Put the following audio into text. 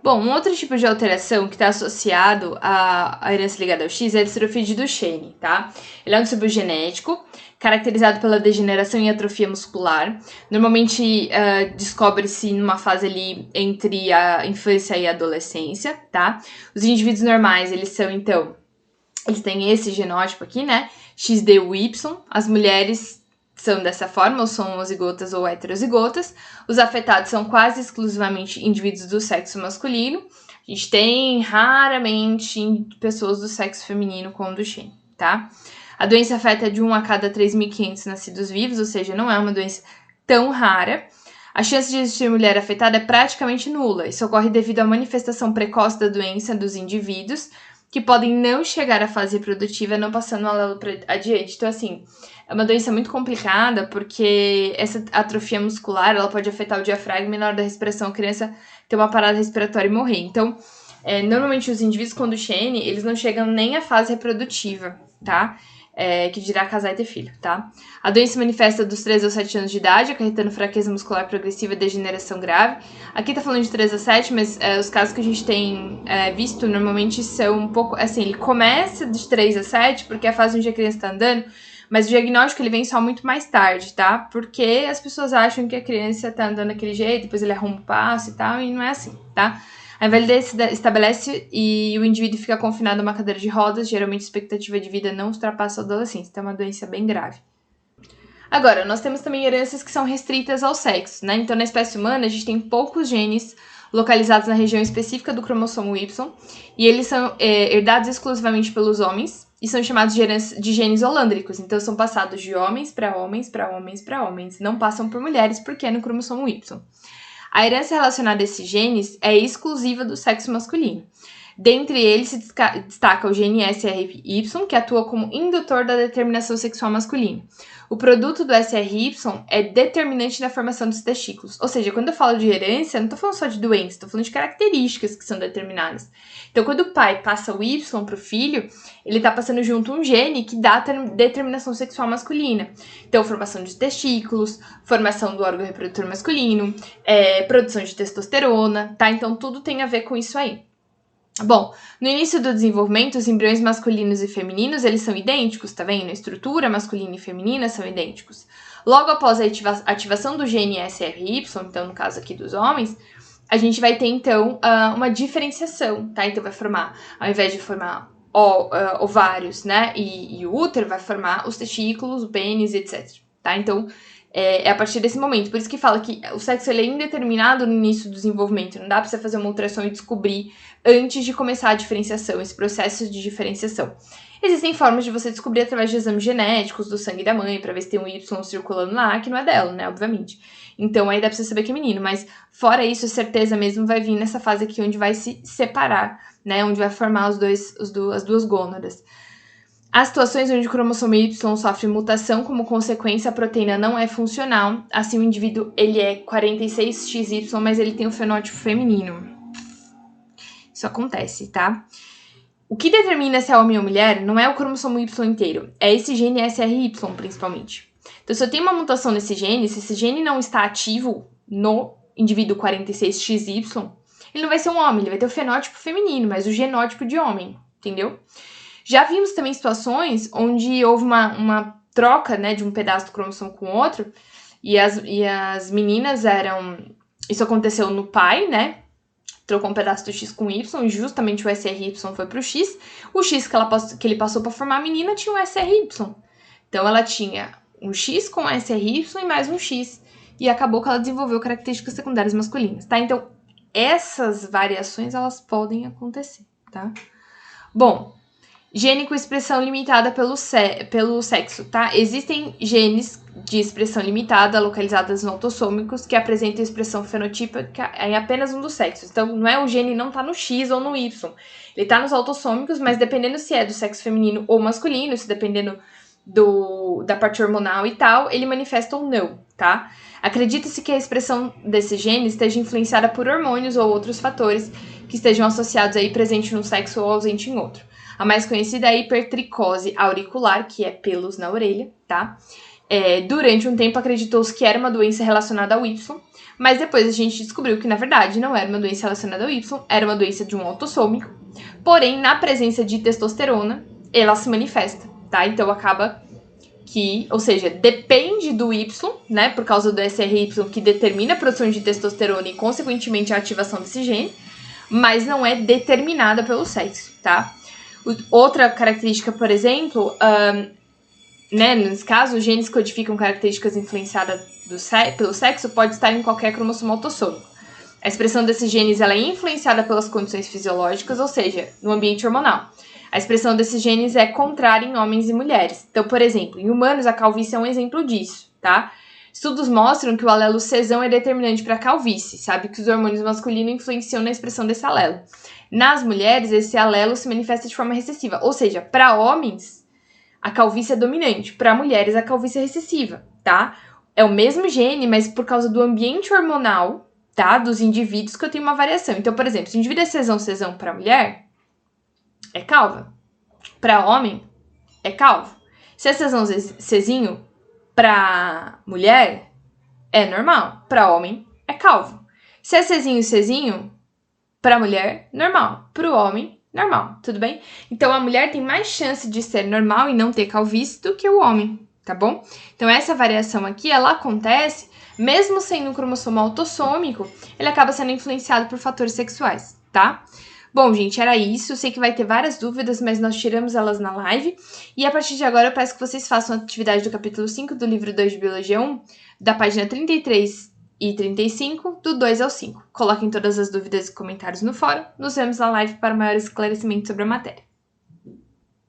Bom, um outro tipo de alteração que está associado à herança ligada ao X é a distrofia de Duchenne, tá? Ele é um distúrbio genético, caracterizado pela degeneração e atrofia muscular. Normalmente descobre-se numa fase ali entre a infância e a adolescência, tá? Os indivíduos normais, eles têm esse genótipo aqui, né? XDUY. As mulheres são dessa forma, ou são homozigotas ou heterozigotas. Os afetados são quase exclusivamente indivíduos do sexo masculino. A gente tem raramente pessoas do sexo feminino com Duchenne, tá? A doença afeta de 1 a cada 3.500 nascidos vivos, ou seja, não é uma doença tão rara. A chance de existir mulher afetada é praticamente nula. Isso ocorre devido à manifestação precoce da doença dos indivíduos, que podem não chegar à fase reprodutiva, não passando o alelo adiante. Então, assim, é uma doença muito complicada, porque essa atrofia muscular, ela pode afetar o diafragma e na hora da respiração a criança ter uma parada respiratória e morrer. Então, normalmente os indivíduos com Duchenne, eles não chegam nem à fase reprodutiva, tá? Que dirá casar e ter filho, tá? A doença se manifesta dos 3 aos 7 anos de idade, acarretando fraqueza muscular progressiva e degeneração grave. Aqui tá falando de 3 a 7, mas os casos que a gente tem visto normalmente são um pouco, assim, ele começa de 3 a 7, porque é a fase onde a criança tá andando, mas o diagnóstico ele vem só muito mais tarde, tá? Porque as pessoas acham que a criança tá andando daquele jeito, depois ele arruma o passo e tal, e não é assim, tá? A invalidez se estabelece e o indivíduo fica confinado a uma cadeira de rodas, geralmente a expectativa de vida não ultrapassa a adolescência, então é uma doença bem grave. Agora, nós temos também heranças que são restritas ao sexo, né? Então, na espécie humana, a gente tem poucos genes localizados na região específica do cromossomo Y, e eles são herdados exclusivamente pelos homens, e são chamados de genes holândricos, então são passados de homens para homens, para homens, para homens, não passam por mulheres porque é no cromossomo Y. A herança relacionada a esses genes é exclusiva do sexo masculino. Dentre eles se destaca o gene SRY, que atua como indutor da determinação sexual masculina. O produto do SRY é determinante na formação dos testículos. Ou seja, quando eu falo de herança, eu não estou falando só de doença, estou falando de características que são determinadas. Então, quando o pai passa o Y para o filho, ele está passando junto um gene que dá determinação sexual masculina. Então, formação de testículos, formação do órgão reprodutor masculino, produção de testosterona, tá? Então, tudo tem a ver com isso aí. Bom, no início do desenvolvimento, os embriões masculinos e femininos, eles são idênticos, tá vendo? A estrutura masculina e feminina são idênticos. Logo após a ativação do gene SRY, então no caso aqui dos homens, a gente vai ter, então, uma diferenciação, tá? Então vai formar, ao invés de formar ovários, né, e o útero, vai formar os testículos, o pênis, etc, tá? Então, é a partir desse momento. Por isso que fala que o sexo ele é indeterminado no início do desenvolvimento. Não dá pra você fazer uma ultrassom e descobrir antes de começar a diferenciação, esse processo de diferenciação. Existem formas de você descobrir através de exames genéticos do sangue da mãe, pra ver se tem um Y circulando lá, que não é dela, né, obviamente. Então, aí dá pra você saber que é menino. Mas, fora isso, a certeza mesmo vai vir nessa fase aqui, onde vai se separar, né, onde vai formar as duas gônadas. Há situações onde o cromossomo Y sofre mutação, como consequência a proteína não é funcional, assim o indivíduo ele é 46XY, mas ele tem o fenótipo feminino. Isso acontece, tá? O que determina se é homem ou mulher não é o cromossomo Y inteiro, é esse gene SRY principalmente. Então, se eu tenho uma mutação nesse gene, se esse gene não está ativo no indivíduo 46XY, ele não vai ser um homem, ele vai ter o fenótipo feminino, mas o genótipo de homem, entendeu? Já vimos também situações onde houve uma troca, né, de um pedaço do cromossomo com o outro, e as meninas eram... Isso aconteceu no pai, né? Trocou um pedaço do X com Y, e justamente o SRY foi pro X. O X que ele passou para formar a menina tinha o SRY. Então, ela tinha um X com SRY e mais um X. E acabou que ela desenvolveu características secundárias masculinas, tá? Então, essas variações, elas podem acontecer, tá? Bom... Gene com expressão limitada pelo sexo, tá? Existem genes de expressão limitada localizadas nos autossômicos que apresentam expressão fenotípica em apenas um dos sexos. Então, não é o gene não tá no X ou no Y. Ele tá nos autossômicos, mas dependendo se é do sexo feminino ou masculino, se dependendo da parte hormonal e tal, ele manifesta ou não, tá? Acredita-se que a expressão desse gene esteja influenciada por hormônios ou outros fatores que estejam associados aí presente num sexo ou ausente em outro. A mais conhecida é a hipertricose auricular, que é pelos na orelha, tá? Durante um tempo acreditou-se que era uma doença relacionada ao Y, mas depois a gente descobriu que, na verdade, não era uma doença relacionada ao Y, era uma doença de um autossômico. Porém, na presença de testosterona, ela se manifesta, tá? Então acaba que, ou seja, depende do Y, né, por causa do SRY, que determina a produção de testosterona e, consequentemente, a ativação desse gene, mas não é determinada pelo sexo, tá? Outra característica, por exemplo, né, nesse caso, os genes que codificam características influenciadas pelo sexo pode estar em qualquer cromossomo autossômico. A expressão desses genes ela é influenciada pelas condições fisiológicas, ou seja, no ambiente hormonal. A expressão desses genes é contrária em homens e mulheres. Então, por exemplo, em humanos, a calvície é um exemplo disso, tá? Estudos mostram que o alelo Czão é determinante para a calvície, sabe? Que os hormônios masculinos influenciam na expressão desse alelo. Nas mulheres, esse alelo se manifesta de forma recessiva, ou seja, para homens, a calvície é dominante, para mulheres, a calvície é recessiva, tá? É o mesmo gene, mas por causa do ambiente hormonal, tá? Dos indivíduos que eu tenho uma variação. Então, por exemplo, se o indivíduo é Czão para mulher, é calva. Para homem, é calvo. Se é Czinho para mulher, é normal. Para homem, é calvo. Se é Czinho para mulher, normal. Para o homem, normal. Tudo bem? Então, a mulher tem mais chance de ser normal e não ter calvície do que o homem, tá bom? Então, essa variação aqui, ela acontece mesmo sendo um cromossomo autossômico, ele acaba sendo influenciado por fatores sexuais, tá? Bom, gente, era isso. Eu sei que vai ter várias dúvidas, mas nós tiramos elas na live. E a partir de agora eu peço que vocês façam a atividade do capítulo 5 do livro 2 de Biologia 1, da página 33 e 35, do 2 ao 5. Coloquem todas as dúvidas e comentários no fórum. Nos vemos na live para maior esclarecimento sobre a matéria.